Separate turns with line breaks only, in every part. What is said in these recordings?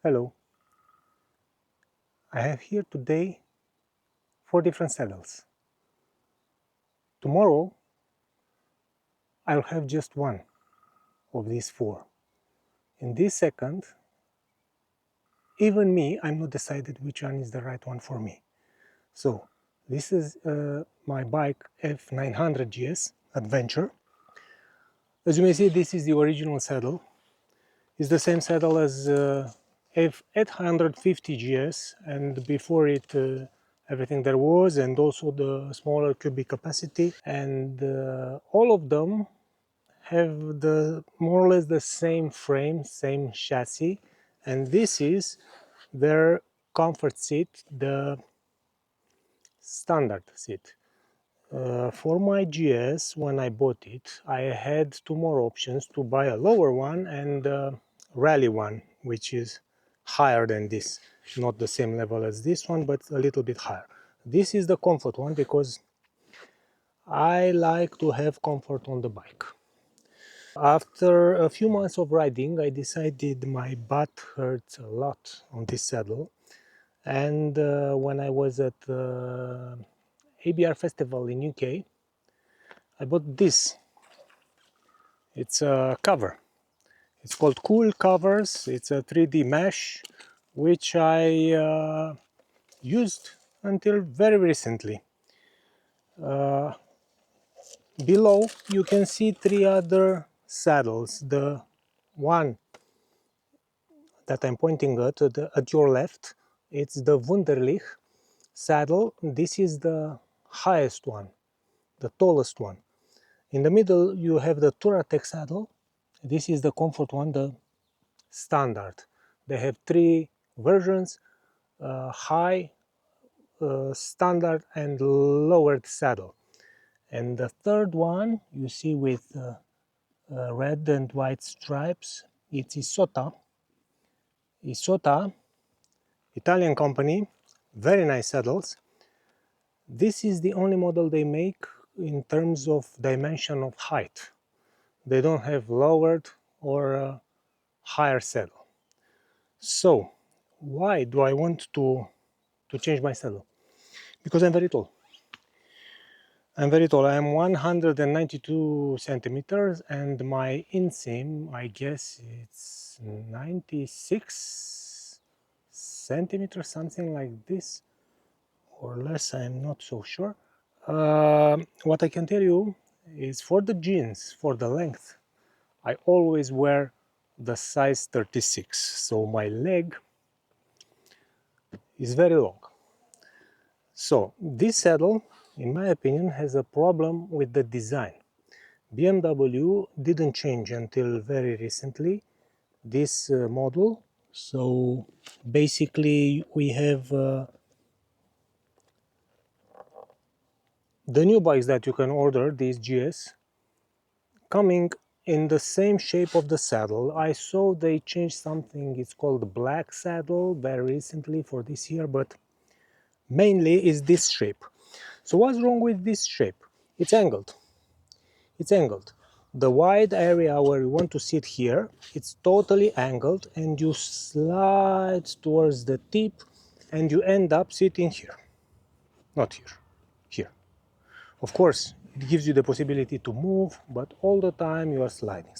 Hello, I have here today 4 different saddles. Tomorrow I'll have just one of these 4. In this second, even me, I'm not decided which one is the right one for me. So this is my bike F900GS Adventure. As you may see, this is the original saddle. It's the same saddle as F850GS, and before it everything there was, and also the smaller cubic capacity, and all of them have the more or less the same frame, same chassis, and this is their comfort seat, the standard seat. For my GS, when I bought it, I had 2 more options: to buy a lower one and a rally one, which is higher than this. Not the same level as this one, but a little bit higher. This is the comfort one because I like to have comfort on the bike. After a few months of riding, I decided my butt hurts a lot on this saddle, and when I was at the ABR festival in UK, I bought this. It's a cover. It's called Cool Covers. It's a 3D mesh, which I used until very recently. Below you can see 3 other saddles. The one that I'm pointing at your left, it's the Wunderlich saddle. This is the highest one, the tallest one. In the middle you have the Touratech saddle. This is the comfort one, the standard. They have 3 versions: high, standard and lowered saddle. And the third one you see with red and white stripes, it's Isotta. Isotta, Italian company, very nice saddles. This is the only model they make in terms of dimension of height. They don't have lowered or higher saddle. So why do I want to change my saddle? Because I'm very tall. I'm very tall. I'm 192 centimeters, and my inseam, I guess it's 96 centimeters, something like this, or less, I'm not so sure. What I can tell you is, for the jeans, for the length, I always wear the size 36, so my leg is very long. So this saddle, in my opinion, has a problem with the design. BMW didn't change until very recently this model. So basically we have the new bikes that you can order, these GS, coming in the same shape of the saddle. I saw they changed something, it's called the black saddle, very recently for this year, but mainly is this shape. So what's wrong with this shape? It's angled. It's angled. The wide area where you want to sit here, it's totally angled, and you slide towards the tip and you end up sitting here. Not here, here. Of course, it gives you the possibility to move, but all the time you are sliding.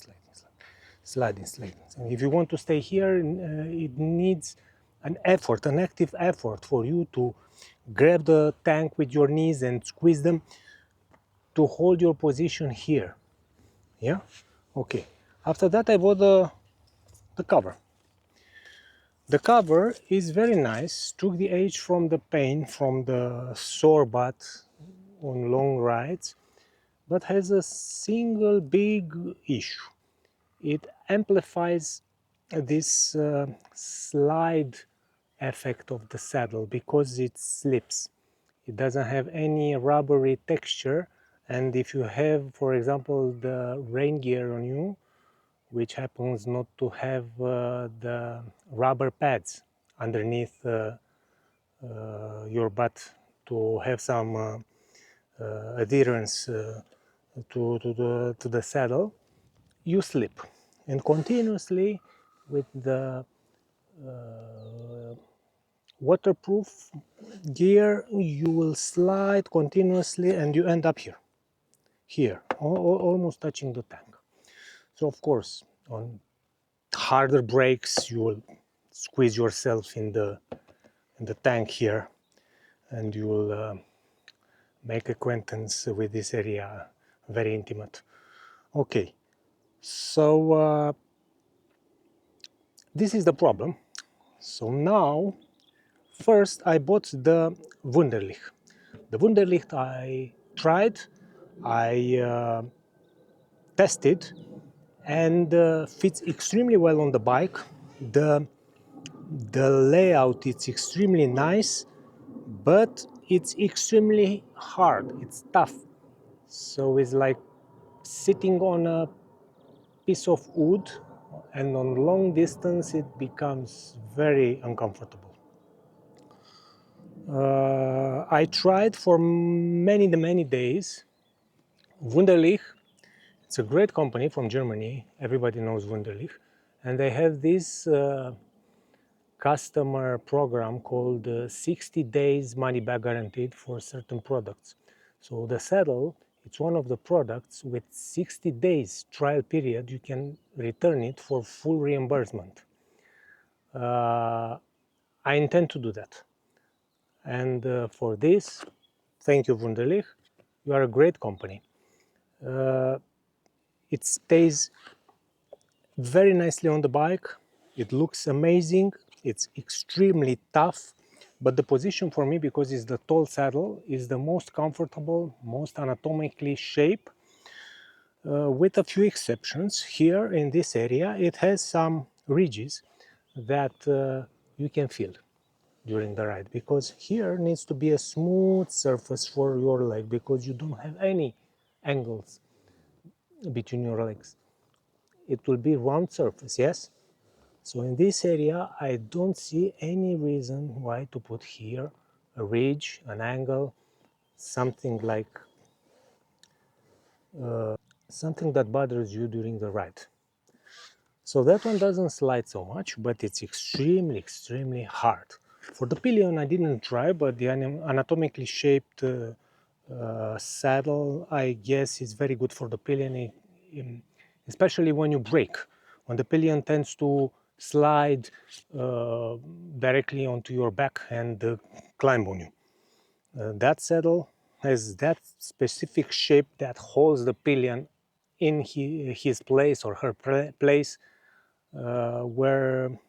And if you want to stay here, it needs an effort, an active effort for you to grab the tank with your knees and squeeze them to hold your position here. Yeah? Okay. After that I bought the cover. The cover is very nice, took the edge from the pain, from the sore butt on long rides, but has a single big issue. It amplifies this slide effect of the saddle because it slips. It doesn't have any rubbery texture, and if you have, for example, the rain gear on you, which happens not to have the rubber pads underneath your butt to have some adherence to the saddle, you slip. And continuously with the waterproof gear, you will slide continuously and you end up here, almost touching the tank. So of course, on harder brakes, you will squeeze yourself in the tank here, and you will make acquaintance with this area, very intimate. Okay, so this is the problem. So now, first I bought the Wunderlich. The Wunderlich I tried, I tested, and fits extremely well on the bike. The the layout is extremely nice, but it's extremely hard. It's tough. So it's like sitting on a piece of wood, and on long distance it becomes very uncomfortable. I tried for many days. Wunderlich, it's a great company from Germany. Everybody knows Wunderlich, and they have this customer program called 60 days money back guaranteed for certain products. So the saddle, it's one of the products with 60 days trial period. You can return it for full reimbursement. I intend to do that. And for this, thank you, Wunderlich. You are a great company. It stays very nicely on the bike. It looks amazing. It's extremely tough, but the position for me, because it's the tall saddle, is the most comfortable, most anatomically shaped, with a few exceptions. Here in this area, it has some ridges that you can feel during the ride, because here needs to be a smooth surface for your leg, because you don't have any angles between your legs. It will be round surface, yes? So in this area, I don't see any reason why to put here a ridge, an angle, something like something that bothers you during the ride. So that one doesn't slide so much, but it's extremely hard. For the pillion, I didn't try, but the anatomically shaped saddle, I guess, is very good for the pillion, especially when you brake. When the pillion tends to slide directly onto your back and climb on you. That saddle has that specific shape that holds the pillion in his place or her place, where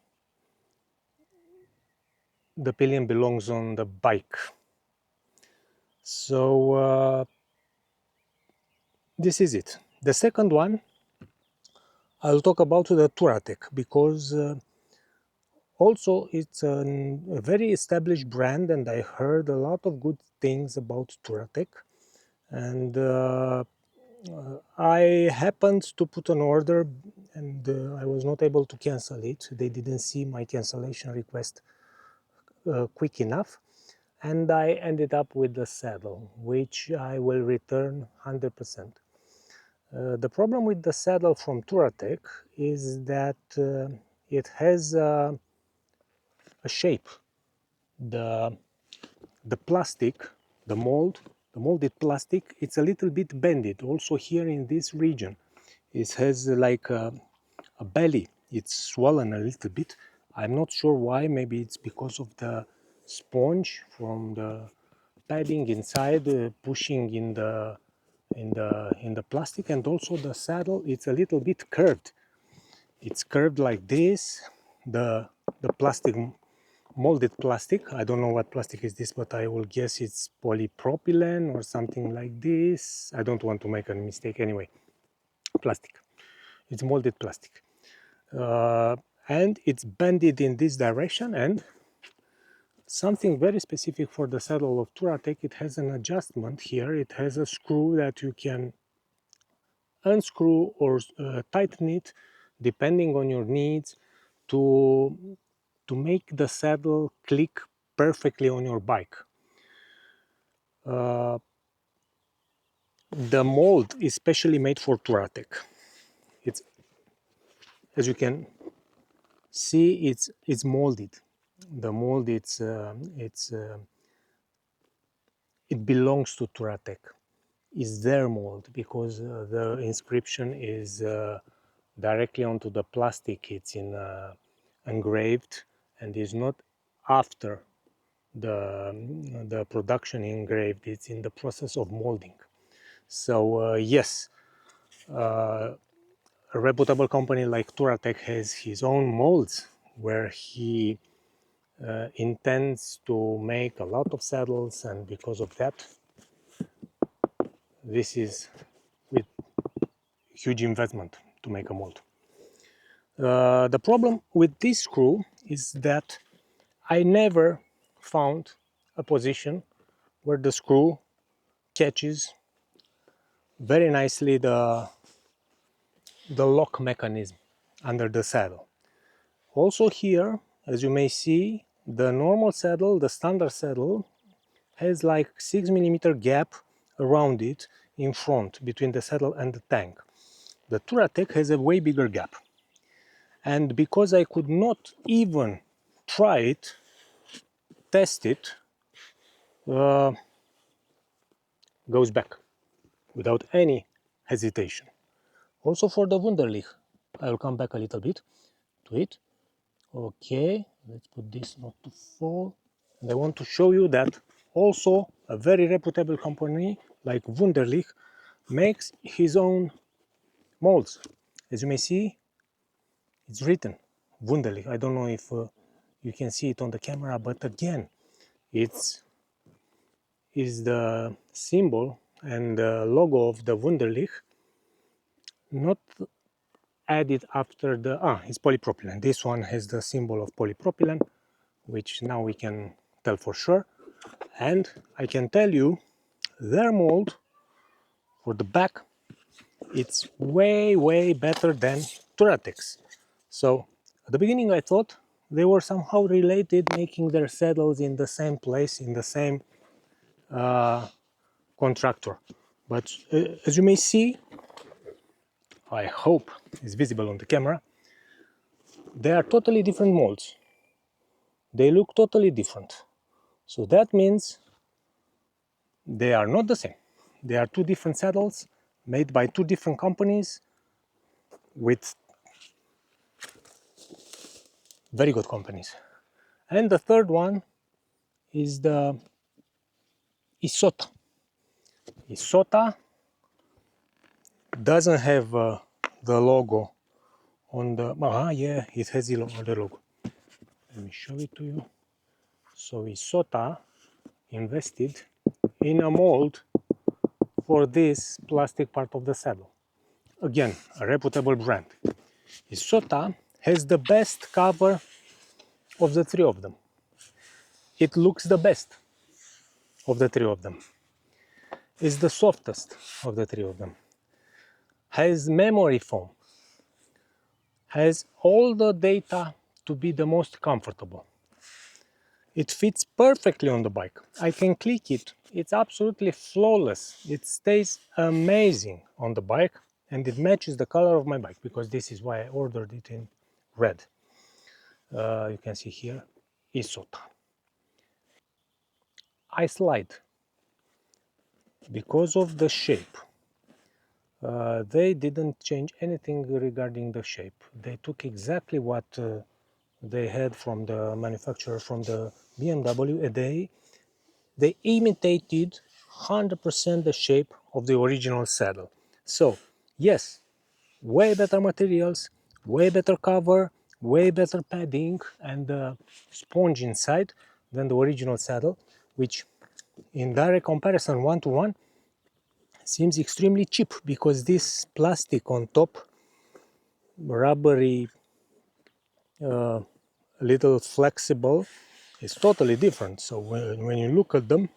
the pillion belongs on the bike. So this is it. The second one, I'll talk about the Touratech, because also it's a very established brand, and I heard a lot of good things about Touratech. And I happened to put an order, and I was not able to cancel it. They didn't see my cancellation request quick enough, and I ended up with the saddle, which I will return 100%. The problem with the saddle from Touratech is that it has a shape. The plastic, the molded plastic, it's a little bit bended. Also here in this region, it has like a belly. It's swollen a little bit. I'm not sure why. Maybe it's because of the sponge from the padding inside, pushing in the plastic, and also the saddle. It's a little bit curved. It's curved like this. The plastic, molded plastic. I don't know what plastic is this, but I will guess it's polypropylene or something like this. I don't want to make a mistake anyway. Plastic. It's molded plastic. And it's bended in this direction, and something very specific for the saddle of Touratech, it has an adjustment here. It has a screw that you can unscrew or tighten it depending on your needs to make the saddle click perfectly on your bike. The mold is specially made for Touratech. It's, as you can see it's molded. The mold it belongs to Touratech. It's their mold because the inscription is directly onto the plastic. It's engraved and is not after the production engraved. It's in the process of molding. So yes, a reputable company like Touratech has his own molds where he intends to make a lot of saddles, and because of that, this is with huge investment to make a mold. The problem with this screw is that I never found a position where the screw catches very nicely the lock mechanism under the saddle. Also here, as you may see, the normal saddle, the standard saddle, has like 6 mm gap around it in front between the saddle and the tank. The Touratech has a way bigger gap. And because I could not even try it, test it, goes back without any hesitation. Also for the Wunderlich, I will come back a little bit to it. Okay, let's put this not to fall. And I want to show you that also a very reputable company like Wunderlich makes his own molds. As you may see, it's written Wunderlich. I don't know if you can see it on the camera, but again, it's is the symbol and the logo of the Wunderlich, not added after the it's polypropylene. This one has the symbol of polypropylene, which now we can tell for sure. And I can tell you their mold for the back, it's way better than Touratech's. So at the beginning I thought they were somehow related, making their saddles in the same place, in the same contractor. But as you may see, I hope it's visible on the camera, they are totally different molds. They look totally different. So that means they are not the same. They are two different saddles made by two different companies with very good companies. And the third one is the Isotta. Isotta doesn't have the logo on the... yeah, it has the logo. Let me show it to you. So Isotta invested in a mold for this plastic part of the saddle. Again, a reputable brand. Isotta has the best cover of the three of them. It looks the best of the three of them. It's the softest of the three of them. Has memory foam. Has all the data to be the most comfortable. It fits perfectly on the bike. I can click it. It's absolutely flawless. It stays amazing on the bike, and it matches the color of my bike, because this is why I ordered it in red. You can see here, Isotta. I slide because of the shape. They didn't change anything regarding the shape. They took exactly what they had from the manufacturer, from the BMW, and they imitated 100% the shape of the original saddle. So yes, way better materials, way better cover, way better padding and sponge inside than the original saddle, which in direct comparison one-to-one seems extremely cheap, because this plastic on top, rubbery, little flexible, is totally different. So when you look at them,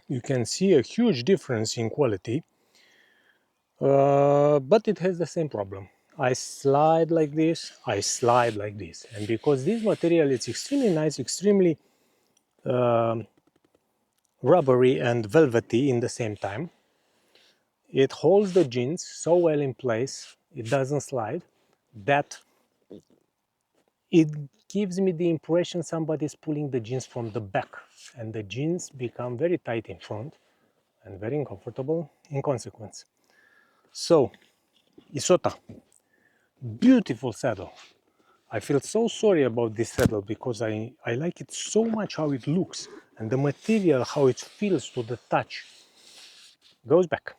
you can see a huge difference in quality, but it has the same problem. I slide like this, I slide like this, and because this material is extremely nice, extremely rubbery and velvety in the same time, it holds the jeans so well in place, it doesn't slide, that it gives me the impression somebody's pulling the jeans from the back, and the jeans become very tight in front and very uncomfortable in consequence. So, Isotta, beautiful saddle. I feel so sorry about this saddle because I like it so much how it looks, and the material, how it feels to the touch. Goes back.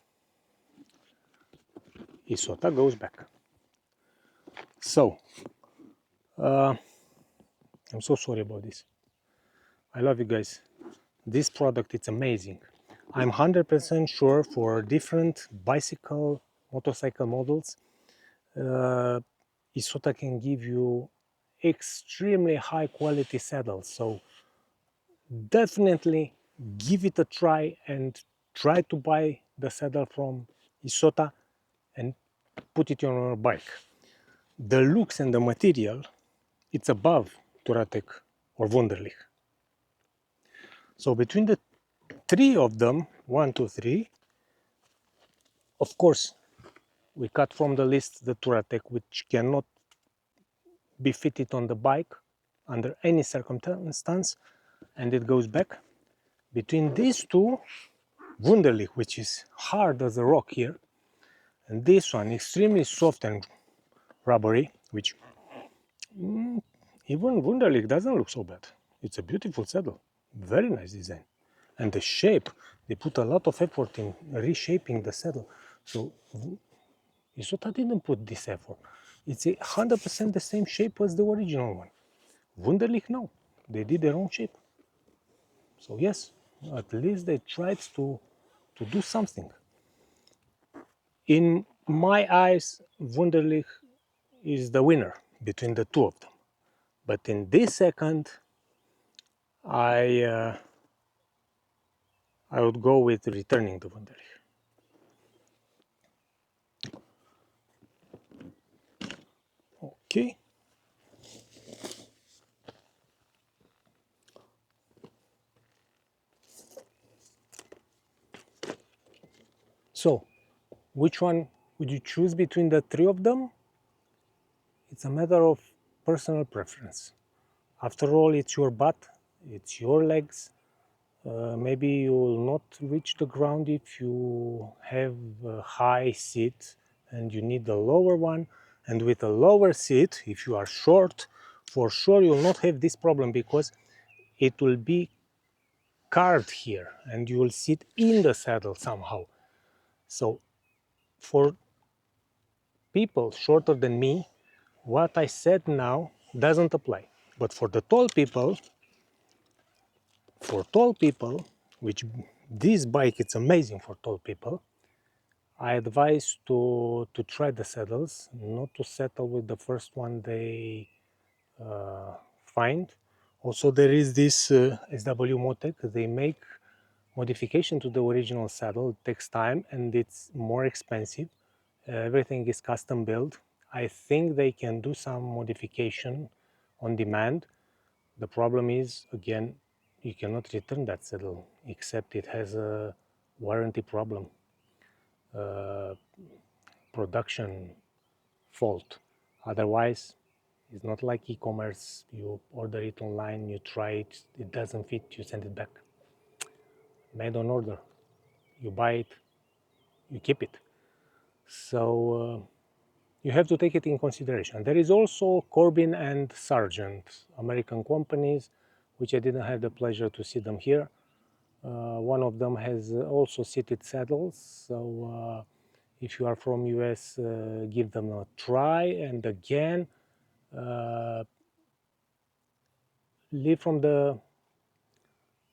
Isotta goes back. So, I'm so sorry about this. I love you guys. This product, it's amazing. I'm 100% sure for different bicycle, motorcycle models, Isotta can give you extremely high quality saddles. So definitely give it a try and try to buy the saddle from Isotta and put it on your bike. The looks and the material, it's above Touratech or Wunderlich. So between the three of them, 1, 2, 3, of course, we cut from the list the Touratech, which cannot be fitted on the bike under any circumstance, and it goes back. Between these two, Wunderlich, which is hard as a rock here, and this one, extremely soft and rubbery, which even Wunderlich doesn't look so bad. It's a beautiful saddle, very nice design. And the shape, they put a lot of effort in reshaping the saddle. So Isotta didn't put this effort. It's 100% the same shape as the original one. Wunderlich, no, they did their own shape. So yes, at least they tried to do something. In my eyes, Wunderlich is the winner between the two of them. But in this second, I would go with returning the Wunderlich. Okay. So, which one would you choose between the three of them? It's a matter of personal preference. After all, it's your butt, it's your legs. Maybe you will not reach the ground if you have a high seat and you need the lower one. And with a lower seat, if you are short, for sure you will not have this problem because it will be carved here and you will sit in the saddle somehow. So for people shorter than me, what I said now doesn't apply. But for the tall people, which this bike, it's amazing for tall people, I advise to try the saddles, not to settle with the first one they find. Also, there is this SW Motec. They make modification to the original saddle. It takes time and it's more expensive. Everything is custom built. I think they can do some modification on demand. The problem is, again, you cannot return that saddle except it has a warranty problem, production fault. Otherwise, it's not like e-commerce. You order it online, you try it, it doesn't fit, you send it back. Made on order. You buy it, you keep it. So you have to take it in consideration. There is also Corbin and Sargent, American companies, which I didn't have the pleasure to see them here. One of them has also seated saddles, so if you are from US, give them a try. And again, leave from the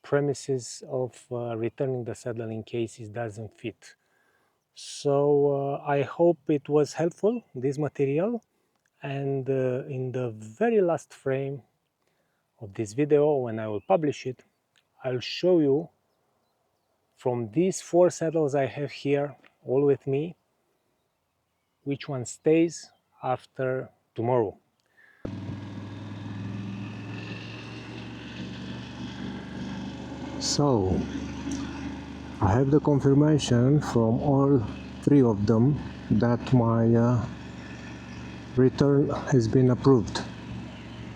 premises of returning the saddle in case it doesn't fit. So I hope it was helpful, this material. And in the very last frame of this video, when I will publish it, I'll show you from these 4 saddles I have here, all with me, which one stays after tomorrow. So, I have the confirmation from all 3 of them that my return has been approved.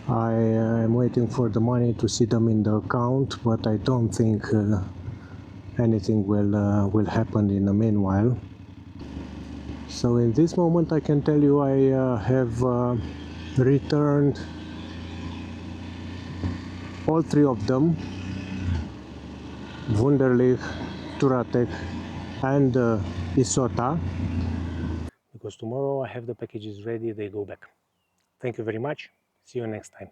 I am waiting for the money to see them in the account, but I don't think anything will happen in the meanwhile. So in this moment I can tell you I have returned all three of them, Wunderlich, Touratech and Isotta, because tomorrow I have the packages ready, they go back. Thank you very much, see you next time.